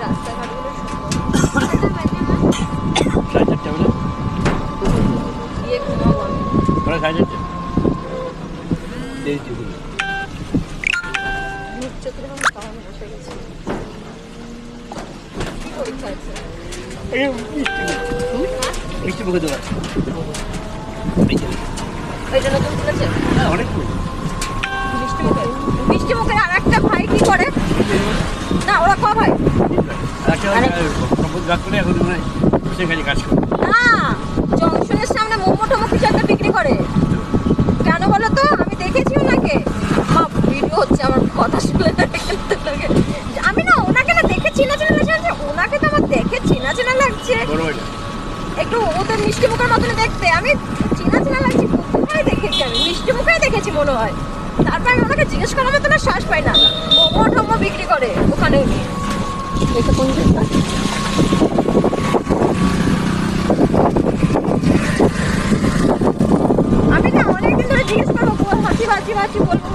রাস্তাঘাটগুলো সাড়ে চারটে বলে গিয়ে ঘুমাবো আমি। ওরা সাড়ে চারটে দেখছি মুখ চোখে যখন খাওয়ানো বসে গেছি। কি পরীক্ষা আছে? মিষ্টি মুখে দেওয়া ওই জন্য তুমি তুলেছে হ্যাঁ অনেক মিষ্টি মুখে। মিষ্টি মুখের আর একটা ভাই কি করে না, ওরা ক ভাই সম্পদ গাছ করে এখন সেখানে কাজ করে না, জংশনের সামনে মোমো টোমো কিছু একটা বিক্রি করে। কেন বলো তো, আমি দেখেছি ওনাকে। মা ভিডিও হচ্ছে, আমার কথা শুনে আমি না ওনাকে না দেখে চেনা চেনা লাগছে। ওনাকে তো আমার দেখে চেনা চেনা লাগছে, একটু ওদের মিষ্টি মুখের মতন দেখতে। আমি চেনা চেনা লাগছে, কোথায় দেখেছি আমি, মিষ্টি মুখেই দেখেছি মনে হয়। তারপর আমি ওনাকে জিজ্ঞেস করার মতো না শ্বাস পাই না। মোমো টোমো বিক্রি করে ওখানে। এটা কোন জায়গা? আমি না অনেকদিন ধরে জিজ্ঞেস করবো, হাসি বাজি বলবো